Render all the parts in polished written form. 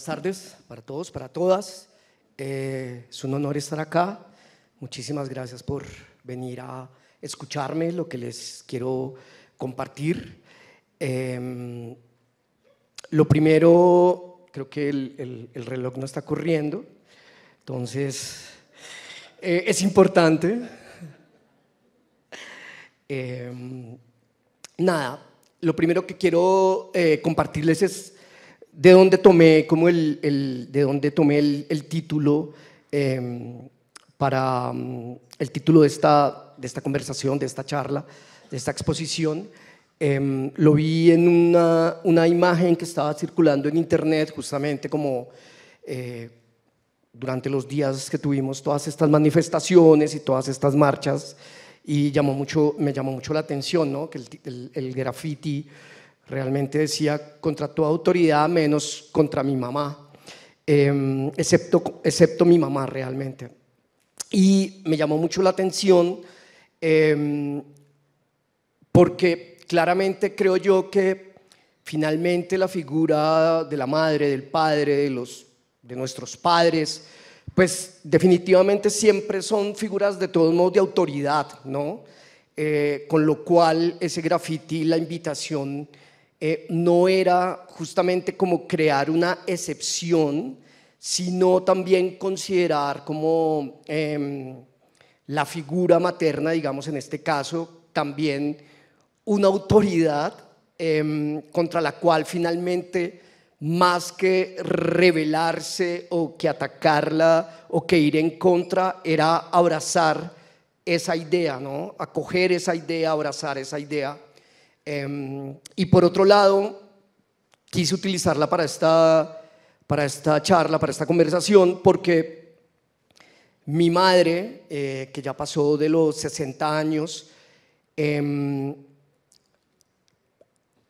tardes para todos, para todas. Es un honor estar acá. Muchísimas gracias por venir a escucharme lo que les quiero compartir. Lo primero, creo que el reloj no está corriendo, entonces es importante. Nada, lo primero que quiero compartirles es de dónde tomé como el título para el título de esta conversación, de esta charla, de esta exposición. Lo vi en una imagen que estaba circulando en internet justamente como durante los días que tuvimos todas estas manifestaciones y todas estas marchas, y me llamó mucho la atención, ¿no? Que el graffiti realmente decía contra toda autoridad menos contra mi mamá, excepto mi mamá realmente. Y me llamó mucho la atención porque claramente creo yo que finalmente la figura de la madre, del padre, de nuestros padres, pues definitivamente siempre son figuras de todos modos de autoridad, ¿no? Con lo cual ese graffiti, la invitación no era justamente como crear una excepción, sino también considerar como la figura materna, digamos en este caso, también una autoridad contra la cual finalmente, más que rebelarse o que atacarla o que ir en contra, era abrazar esa idea, ¿no? Acoger esa idea, abrazar esa idea. Y por otro lado, quise utilizarla para esta charla, para esta conversación, porque mi madre, que ya pasó de los 60 años,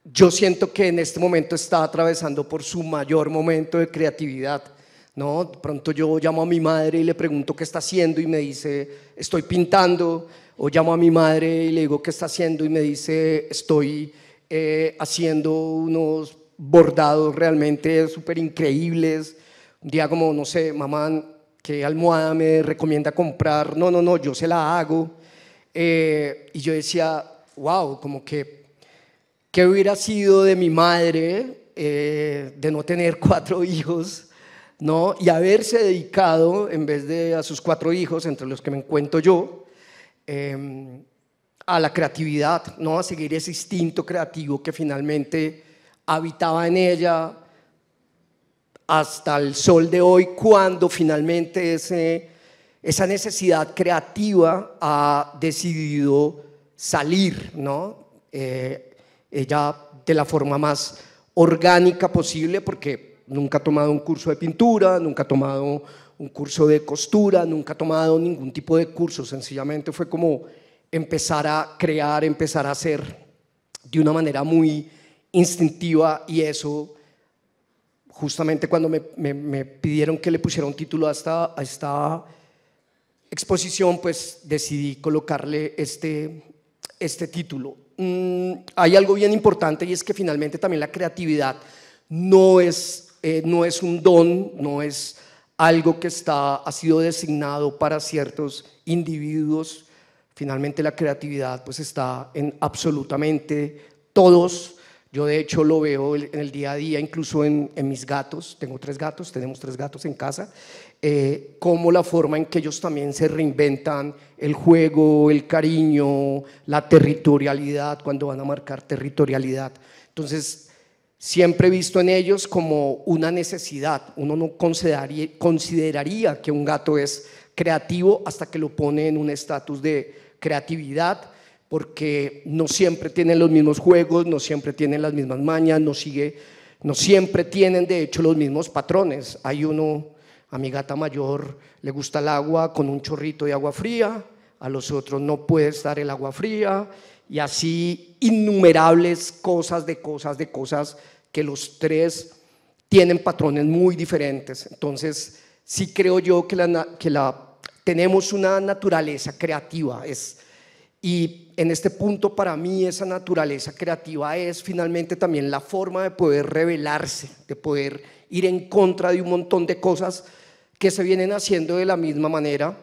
yo siento que en este momento está atravesando por su mayor momento de creatividad, ¿no? De pronto yo llamo a mi madre y le pregunto qué está haciendo y me dice, estoy pintando. O llamo a mi madre y le digo qué está haciendo y me dice, estoy haciendo unos bordados realmente súper increíbles. Un día como, no sé, mamá, ¿qué almohada me recomienda comprar? No, yo se la hago. Y yo decía, wow, como que ¿qué hubiera sido de mi madre de no tener 4 hijos, ¿no? Y haberse dedicado, en vez de a sus 4 hijos, entre los que me encuentro yo, a la creatividad, ¿no? A seguir ese instinto creativo que finalmente habitaba en ella hasta el sol de hoy, cuando finalmente esa necesidad creativa ha decidido salir, ¿no? Ella de la forma más orgánica posible, porque nunca ha tomado un curso de pintura, nunca ha tomado un curso de costura, nunca ha tomado ningún tipo de curso, sencillamente fue como empezar a crear, empezar a hacer de una manera muy instintiva. Y eso, justamente cuando me pidieron que le pusiera un título a esta exposición, pues decidí colocarle este título. Hay algo bien importante, y es que finalmente también la creatividad no es un don, no es algo que ha sido designado para ciertos individuos. Finalmente la creatividad pues está en absolutamente todos. Yo de hecho lo veo en el día a día, incluso en mis gatos. Tenemos 3 gatos en casa, como la forma en que ellos también se reinventan, el juego, el cariño, la territorialidad, cuando van a marcar territorialidad. Entonces siempre he visto en ellos como una necesidad. Uno no consideraría que un gato es creativo hasta que lo pone en un estatus de creatividad, porque no siempre tienen los mismos juegos, no siempre tienen las mismas mañas, no siempre tienen de hecho los mismos patrones. A mi gata mayor le gusta el agua con un chorrito de agua fría, a los otros no puede estar el agua fría, y así innumerables cosas que los 3 tienen patrones muy diferentes. Entonces sí creo yo que tenemos una naturaleza creativa, Y en este punto para mí esa naturaleza creativa es finalmente también la forma de poder rebelarse, de poder ir en contra de un montón de cosas que se vienen haciendo de la misma manera.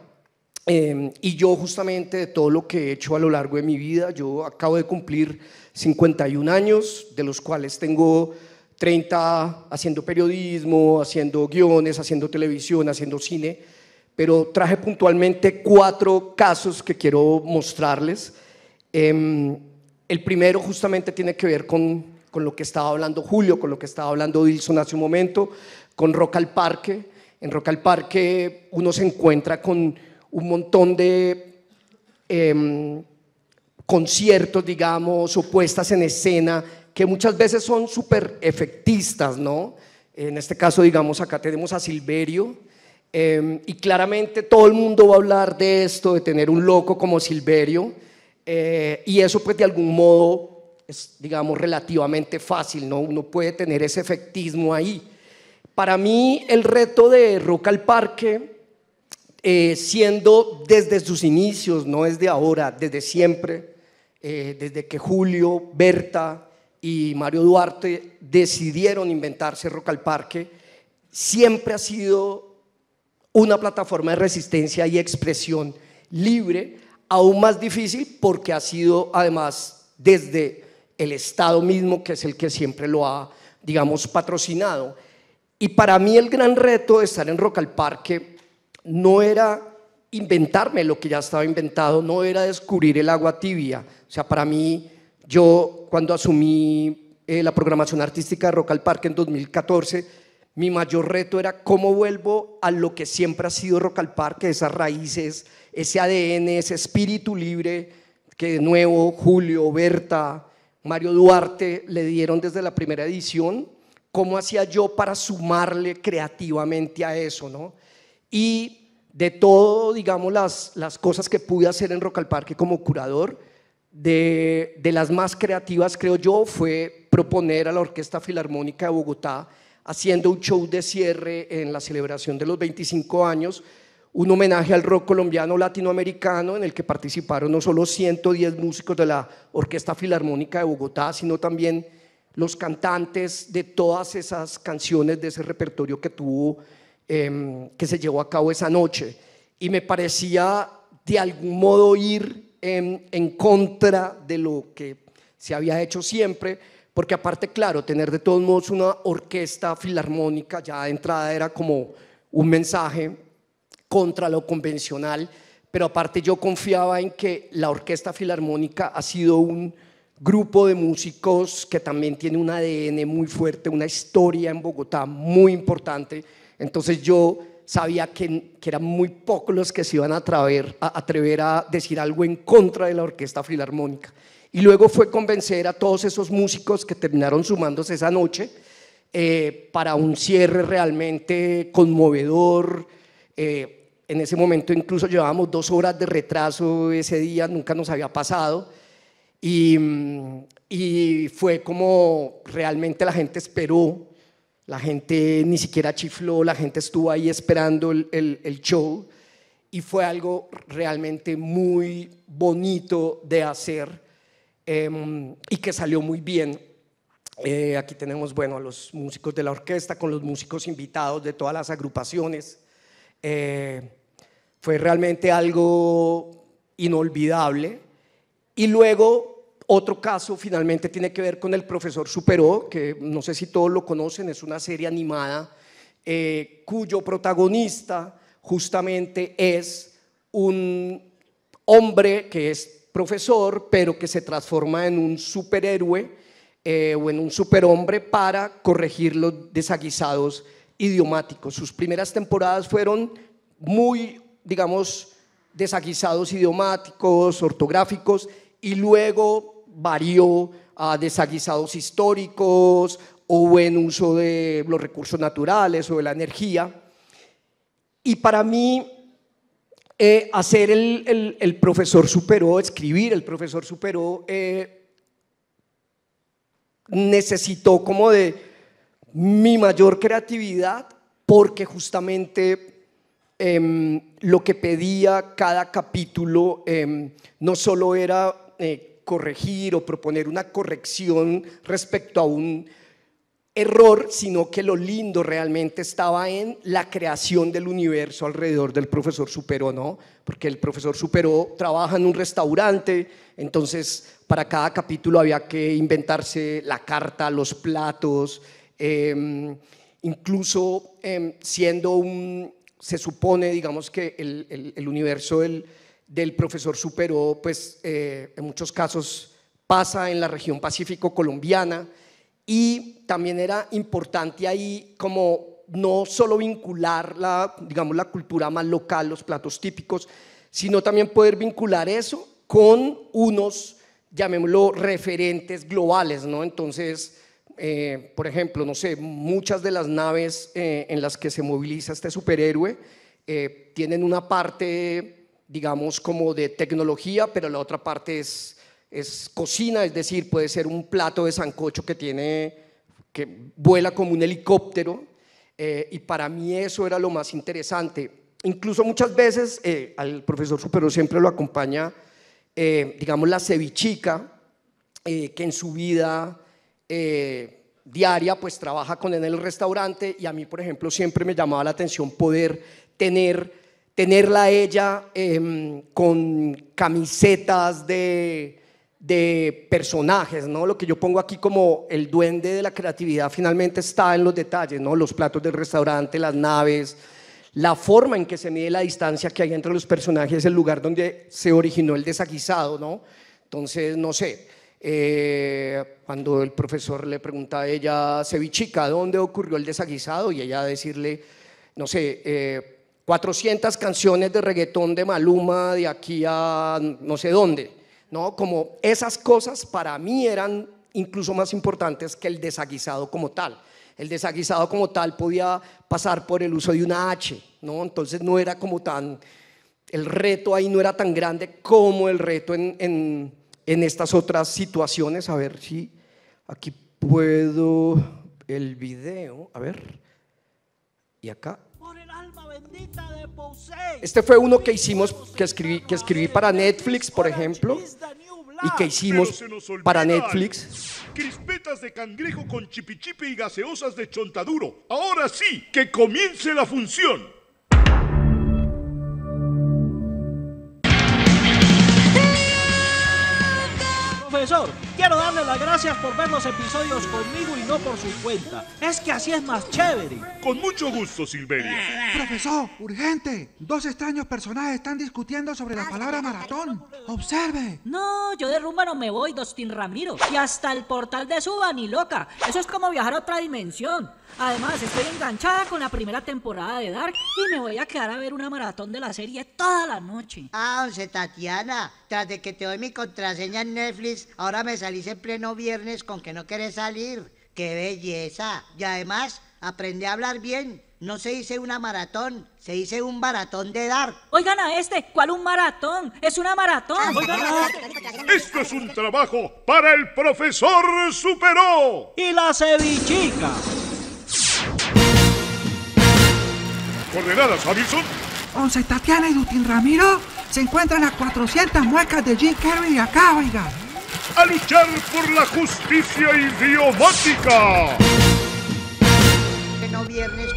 Y yo justamente de todo lo que he hecho a lo largo de mi vida, yo acabo de cumplir 51 años, de los cuales tengo 30 haciendo periodismo, haciendo guiones, haciendo televisión, haciendo cine, pero traje puntualmente 4 casos que quiero mostrarles. El primero justamente tiene que ver con lo que estaba hablando Julio, con lo que estaba hablando Dilson hace un momento, con Rock al Parque. En Rock al Parque uno se encuentra con un montón de conciertos, digamos, o puestas en escena que muchas veces son súper efectistas, ¿no? En este caso, digamos, acá tenemos a Silverio, y claramente todo el mundo va a hablar de esto, de tener un loco como Silverio, y eso pues de algún modo es, digamos, relativamente fácil, ¿no? Uno puede tener ese efectismo ahí. Para mí el reto de Rock al Parque, siendo desde sus inicios, no desde ahora, desde siempre, desde que Julio, Berta y Mario Duarte decidieron inventarse Rock al Parque, siempre ha sido una plataforma de resistencia y expresión libre, aún más difícil porque ha sido además desde el Estado mismo, que es el que siempre lo ha, digamos, patrocinado. Y para mí el gran reto de estar en Rock al Parque no era inventarme lo que ya estaba inventado, no era descubrir el agua tibia. O sea, para mí, yo cuando asumí la programación artística de Rock al Parque en 2014, mi mayor reto era cómo vuelvo a lo que siempre ha sido Rock al Parque, esas raíces, ese ADN, ese espíritu libre que de nuevo Julio, Berta, Mario Duarte le dieron desde la primera edición. ¿Cómo hacía yo para sumarle creativamente a eso, ¿no? Y de todo, digamos, las cosas que pude hacer en Rock al Parque como curador, de las más creativas, creo yo, fue proponer a la Orquesta Filarmónica de Bogotá, haciendo un show de cierre en la celebración de los 25 años, un homenaje al rock colombiano latinoamericano en el que participaron no solo 110 músicos de la Orquesta Filarmónica de Bogotá, sino también los cantantes de todas esas canciones de ese repertorio que tuvo, que se llevó a cabo esa noche. Y me parecía de algún modo ir en contra de lo que se había hecho siempre, porque aparte, claro, tener de todos modos una orquesta filarmónica ya de entrada era como un mensaje contra lo convencional, pero aparte yo confiaba en que la Orquesta Filarmónica ha sido un grupo de músicos que también tiene un ADN muy fuerte, una historia en Bogotá muy importante. Entonces yo sabía que eran muy pocos los que se iban a atrever a decir algo en contra de la Orquesta Filarmónica. Y luego fue convencer a todos esos músicos que terminaron sumándose esa noche para un cierre realmente conmovedor. En ese momento incluso llevábamos 2 horas de retraso ese día, nunca nos había pasado. Y fue como realmente la gente esperó, la gente ni siquiera chifló, la gente estuvo ahí esperando el show, y fue algo realmente muy bonito de hacer, y que salió muy bien. Aquí tenemos, bueno, a los músicos de la orquesta con los músicos invitados de todas las agrupaciones. Fue realmente algo inolvidable. Y luego otro caso finalmente tiene que ver con El Profesor Superó, que no sé si todos lo conocen, es una serie animada cuyo protagonista justamente es un hombre que es profesor, pero que se transforma en un superhéroe o en un superhombre para corregir los desaguisados idiomáticos. Sus primeras temporadas fueron muy, digamos, desaguisados idiomáticos, ortográficos, y luego varió a desaguisados históricos o buen uso de los recursos naturales o de la energía. Y para mí, hacer el Profesor Superó, escribir El Profesor Superó, necesitó como de mi mayor creatividad, porque justamente lo que pedía cada capítulo no solo era corregir o proponer una corrección respecto a un error, sino que lo lindo realmente estaba en la creación del universo alrededor del profesor Superó, ¿no? Porque el profesor Superó trabaja en un restaurante, entonces para cada capítulo había que inventarse la carta, los platos, incluso siendo se supone, digamos que el universo del profesor Superó, pues en muchos casos pasa en la región Pacífico colombiana. Y también era importante ahí como no solo vincular digamos, la cultura más local, los platos típicos, sino también poder vincular eso con unos, llamémoslo, referentes globales, ¿no? Entonces, por ejemplo, no sé, muchas de las naves en las que se moviliza este superhéroe tienen una parte, digamos, como de tecnología, pero la otra parte es cocina, es decir, puede ser un plato de sancocho que vuela como un helicóptero, y para mí eso era lo más interesante. Incluso muchas veces al profesor Superó siempre lo acompaña, digamos, la cevichica, que en su vida diaria pues trabaja con él en el restaurante, y a mí, por ejemplo, siempre me llamaba la atención poder tenerla a ella con camisetas de personajes, ¿no? Lo que yo pongo aquí como el duende de la creatividad finalmente está en los detalles, ¿no? Los platos del restaurante, las naves, la forma en que se mide la distancia que hay entre los personajes, el lugar donde se originó el desaguisado, ¿no? Entonces, no sé, cuando el profesor le pregunta a ella, cevichica, ¿dónde ocurrió el desaguisado? Y ella decirle, no sé, 400 canciones de reggaetón de Maluma de aquí a no sé dónde, ¿no? Como esas cosas para mí eran incluso más importantes que el desaguisado como tal. El desaguisado como tal podía pasar por el uso de una H, ¿no? Entonces no era como el reto ahí no era tan grande como el reto en estas otras situaciones. A ver si aquí puedo el video, a ver, y acá. Este fue uno que hicimos, que escribí para Netflix, por ejemplo, y que hicimos para Netflix. Crispetas de cangrejo con chipichipi y gaseosas de chontaduro. Ahora sí, que comience la función. Profesor, quiero darle las gracias por ver los episodios conmigo y no por su cuenta. Es que así es más chévere. Con mucho gusto, Silverio. Profesor, urgente. 2 extraños personajes están discutiendo sobre la palabra maratón. Observe. No, yo de rumba no me voy, Dustin Ramiro. Y hasta el portal de Suba, ni loca. Eso es como viajar a otra dimensión. Además, estoy enganchada con la primera temporada de Dark y me voy a quedar a ver una maratón de la serie toda la noche. Ah, once Tatiana, tras de que te doy mi contraseña en Netflix, ahora me salís en pleno viernes con que no querés salir. ¡Qué belleza! Y además, aprende a hablar bien. No se dice una maratón, se dice un maratón de Dark. Oigan a este, ¿cuál un maratón? Es una maratón. Oigan a este. Esto es un trabajo para el profesor Superó. Y la cevichica. Coordenadas, Hamilton. Once Tatiana y Dustin Ramiro se encuentran a 400 muecas de Jim Carrey acá, oiga. A luchar por la justicia idiomática. Pleno viernes.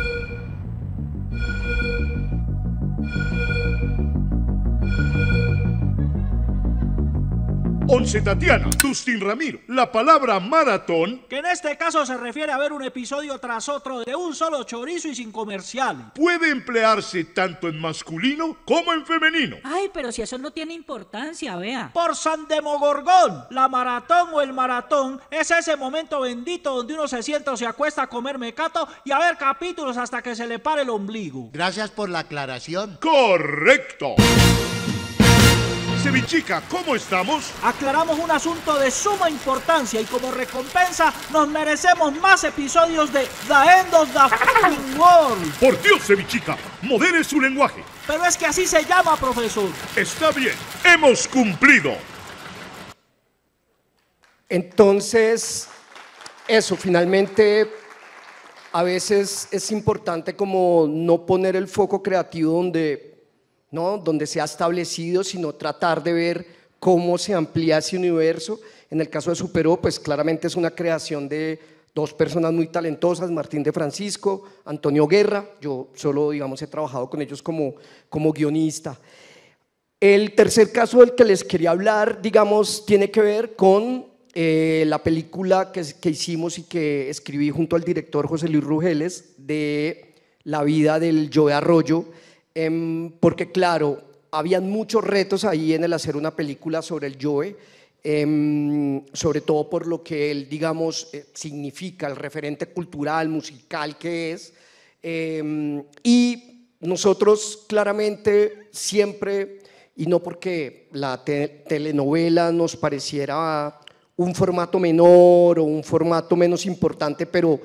Once Tatiana, Dustin Ramiro. La palabra maratón Que en este caso se refiere a ver un episodio tras otro de un solo chorizo y sin comerciales. puede emplearse tanto en masculino como en femenino. Ay, pero si eso no tiene importancia, vea. Por San Demogorgón, la maratón o el maratón es ese momento bendito donde uno se sienta o se acuesta a comer mecato y a ver capítulos hasta que se le pare el ombligo. Gracias por la aclaración. Correcto. Cevichica, ¿cómo estamos? Aclaramos un asunto de suma importancia y como recompensa nos merecemos más episodios de The End of the F***ing World. Por Dios, Cevichica, modere su lenguaje. Pero es que así se llama, profesor. Está bien, hemos cumplido. Entonces, eso, finalmente a veces es importante como no poner el foco creativo donde, ¿no? donde se ha establecido, sino tratar de ver cómo se amplía ese universo. En el caso de Superó, pues claramente es una creación de dos personas muy talentosas, Martín de Francisco, Antonio Guerra. Yo solo, digamos, he trabajado con ellos como guionista. El tercer caso del que les quería hablar, digamos, tiene que ver con la película que hicimos y que escribí junto al director José Luis Rugeles de la vida del Joe Arroyo, porque claro, habían muchos retos ahí en el hacer una película sobre el Joe, sobre todo por lo que él, digamos, significa, el referente cultural, musical que es, y nosotros claramente siempre, y no porque la telenovela nos pareciera un formato menor o un formato menos importante, pero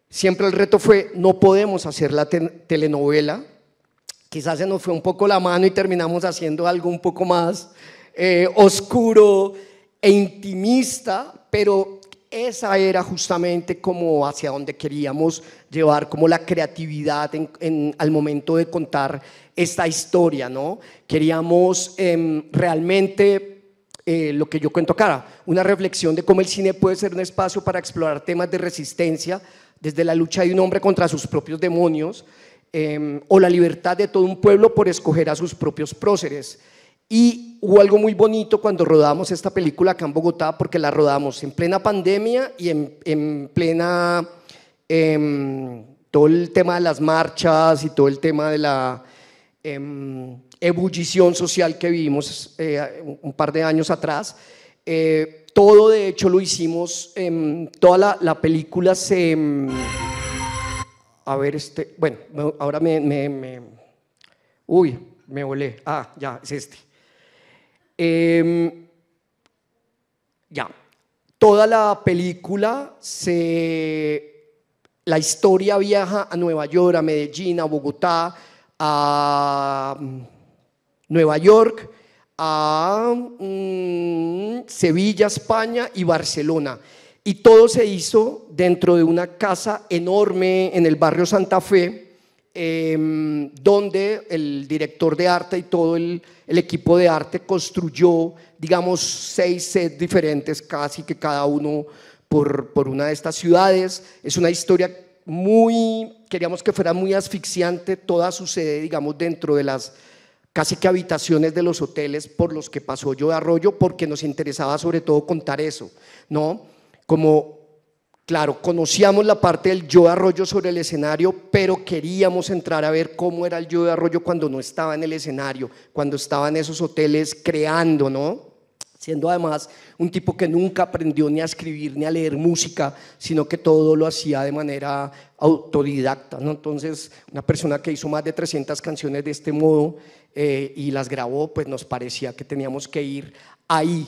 siempre el reto fue, no podemos hacer la telenovela. Quizás se nos fue un poco la mano y terminamos haciendo algo un poco más oscuro e intimista, pero esa era justamente como hacia donde queríamos llevar como la creatividad al momento de contar esta historia, ¿no? Queríamos realmente lo que yo cuento acá, una reflexión de cómo el cine puede ser un espacio para explorar temas de resistencia, desde la lucha de un hombre contra sus propios demonios, o la libertad de todo un pueblo por escoger a sus propios próceres. Y hubo algo muy bonito cuando rodamos esta película acá en Bogotá, porque la rodamos en plena pandemia y en plena, todo el tema de las marchas y todo el tema de la ebullición social que vivimos un par de años atrás. Todo de hecho lo hicimos, toda la película se… a ver, bueno, ahora uy, me volé, ya, es este. Ya, toda la película, la historia viaja a Nueva York, a Medellín, a Bogotá, a Nueva York, a Sevilla, España y Barcelona. Y todo se hizo dentro de una casa enorme en el barrio Santa Fe, donde el director de arte y todo el equipo de arte construyó, digamos, 6 sets diferentes, casi que cada uno por una de estas ciudades. Es una historia queríamos que fuera muy asfixiante, toda sucede, digamos, dentro de las casi que habitaciones de los hoteles por los que pasó Joe Arroyo, porque nos interesaba sobre todo contar eso, ¿no? Como, claro, conocíamos la parte del Joe Arroyo sobre el escenario, pero queríamos entrar a ver cómo era el Joe Arroyo cuando no estaba en el escenario, cuando estaba en esos hoteles creando, ¿no? Siendo además un tipo que nunca aprendió ni a escribir ni a leer música, sino que todo lo hacía de manera autodidacta, ¿no? Entonces, una persona que hizo más de 300 canciones de este modo y las grabó, pues nos parecía que teníamos que ir ahí.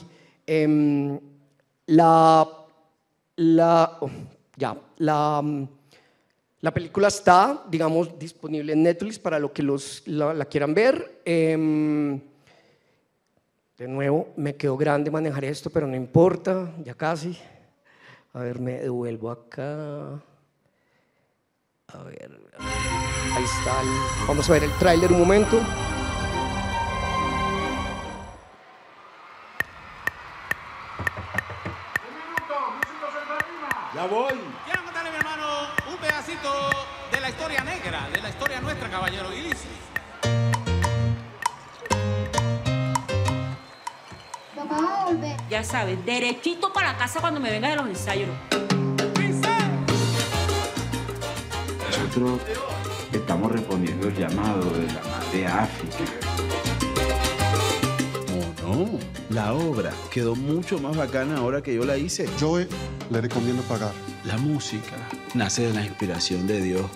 La película está, digamos, disponible en Netflix para los que la quieran ver. De nuevo, me quedó grande manejar esto, pero no importa, ya casi. A ver, me devuelvo acá. A ver, ahí está. Vamos a ver el tráiler un momento. Ya voy. Quiero contarle, mi hermano, un pedacito de la historia negra, de la historia nuestra, caballero Ilisi. Papá va a volver. Ya sabes, derechito para la casa cuando me venga de los ensayos. Nosotros estamos respondiendo el llamado de la Madre África. Oh, no. La obra quedó mucho más bacana ahora que yo la hice. Joe, le recomiendo pagar. La música nace de la inspiración de Dios,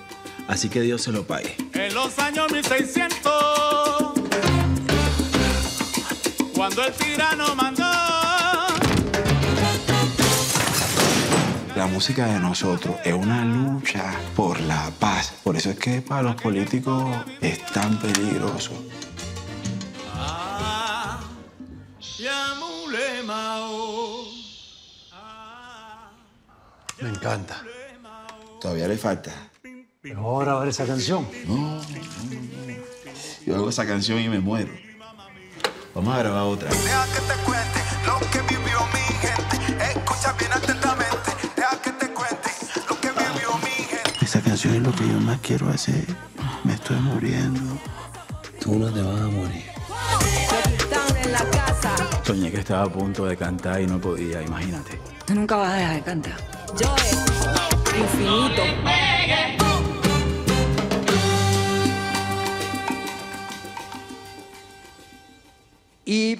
así que Dios se lo pague. En los años 1600, cuando el tirano mandó. La música de nosotros es una lucha por la paz. Por eso es que para los políticos es tan peligroso. Me encanta. Todavía le falta. Pero ahora va a ver esa canción. No. Yo hago esa canción y me muero. Vamos a grabar otra. Deja que te cuente lo que vivió mi gente. Escucha bien atentamente. Deja que te cuente lo que vivió mi gente. Esa canción es lo que yo más quiero hacer. Me estoy muriendo. Tú no te vas a morir. Soñé que estaba a punto de cantar y no podía, imagínate. Tú nunca vas a dejar de cantar. Yo infinito. Y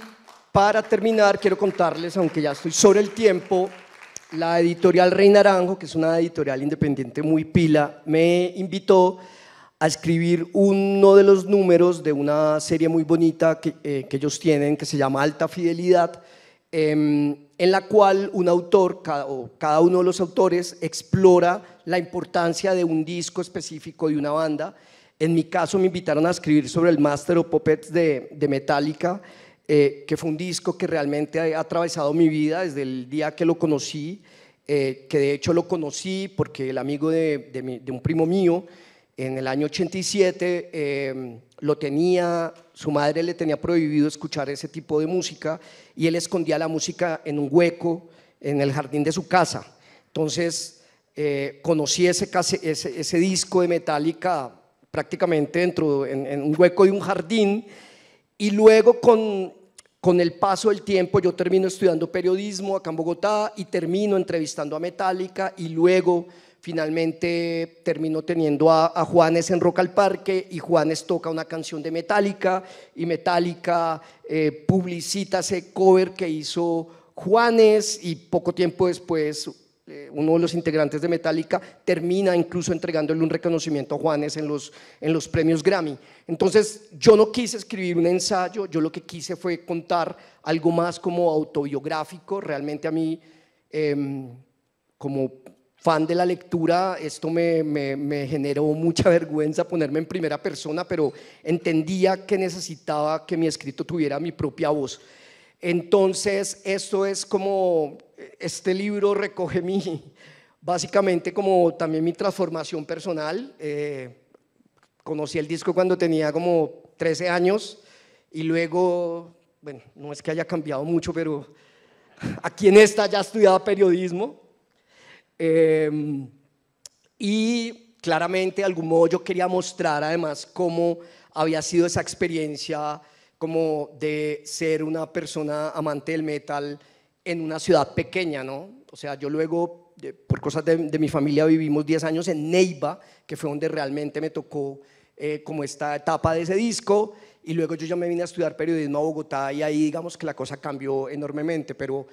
para terminar, quiero contarles, aunque ya estoy sobre el tiempo, la editorial Rey Naranjo, que es una editorial independiente muy pila, me invitó a escribir uno de los números de una serie muy bonita que ellos tienen, que se llama Alta Fidelidad, en la cual un autor, cada uno de los autores, explora la importancia de un disco específico de una banda. En mi caso me invitaron a escribir sobre el Master of Puppets de Metallica, que fue un disco que realmente ha atravesado mi vida desde el día que lo conocí, que de hecho lo conocí porque el amigo de un primo mío en el año 87 lo tenía, su madre le tenía prohibido escuchar ese tipo de música y él escondía la música en un hueco en el jardín de su casa. Entonces conocí ese disco de Metallica prácticamente en un hueco de un jardín. Y luego con el paso del tiempo yo termino estudiando periodismo acá en Bogotá y termino entrevistando a Metallica y luego finalmente termino teniendo a Juanes en Rock al Parque y Juanes toca una canción de Metallica y Metallica publicita ese cover que hizo Juanes y poco tiempo después uno de los integrantes de Metallica termina incluso entregándole un reconocimiento a Juanes en los premios Grammy. Entonces yo no quise escribir un ensayo, yo lo que quise fue contar algo más como autobiográfico. Realmente a mí como fan de la lectura esto me generó mucha vergüenza ponerme en primera persona, pero entendía que necesitaba que mi escrito tuviera mi propia voz. Entonces esto es como, este libro recoge básicamente como también mi transformación personal. Conocí el disco cuando tenía como 13 años y luego, bueno, no es que haya cambiado mucho, pero aquí en esta ya estudiaba periodismo y claramente de algún modo yo quería mostrar además cómo había sido esa experiencia como de ser una persona amante del metal en una ciudad pequeña, ¿no? O sea, yo luego, por cosas de mi familia, vivimos 10 años en Neiva, que fue donde realmente me tocó como esta etapa de ese disco, y luego yo ya me vine a estudiar periodismo a Bogotá y ahí digamos que la cosa cambió enormemente, pero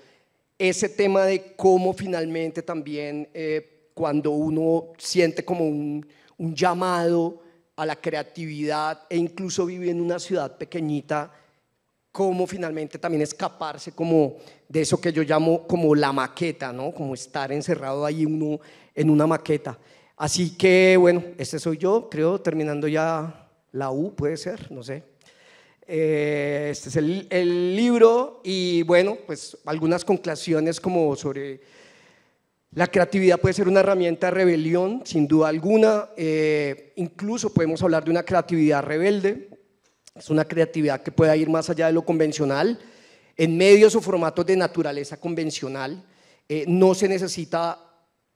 ese tema de cómo finalmente también cuando uno siente como un llamado a la creatividad e incluso vive en una ciudad pequeñita, cómo finalmente también escaparse como de eso que yo llamo como la maqueta, ¿no? Como estar encerrado ahí uno en una maqueta. Así que bueno, este soy yo, creo, terminando ya la U, puede ser, no sé. Este es el libro y bueno, pues algunas conclusiones como sobre la creatividad puede ser una herramienta de rebelión, sin duda alguna. Incluso podemos hablar de una creatividad rebelde. Es una creatividad que puede ir más allá de lo convencional. En medios o formatos de naturaleza convencional, no se necesita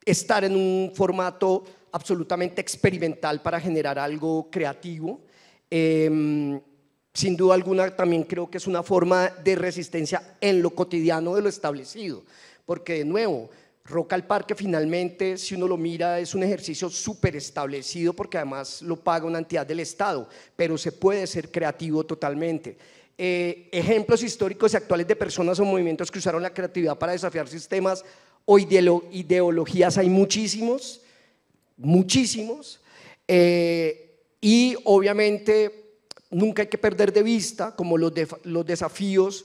estar en un formato absolutamente experimental para generar algo creativo. Sin duda alguna también creo que es una forma de resistencia en lo cotidiano de lo establecido, porque de nuevo, Rock al Parque finalmente, si uno lo mira, es un ejercicio súper establecido porque además lo paga una entidad del Estado, pero se puede ser creativo totalmente. Ejemplos históricos y actuales de personas o movimientos que usaron la creatividad para desafiar sistemas o ideologías hay muchísimos, y obviamente nunca hay que perder de vista como los desafíos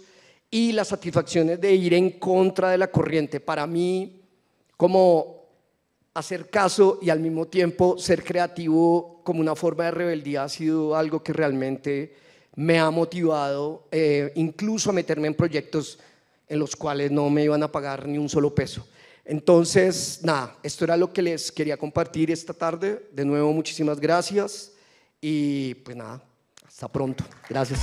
y las satisfacciones de ir en contra de la corriente. Para mí, como hacer caso y al mismo tiempo ser creativo como una forma de rebeldía ha sido algo que realmente me ha motivado incluso a meterme en proyectos en los cuales no me iban a pagar ni un solo peso. Entonces, nada, esto era lo que les quería compartir esta tarde. De nuevo, muchísimas gracias y pues nada, hasta pronto. Gracias.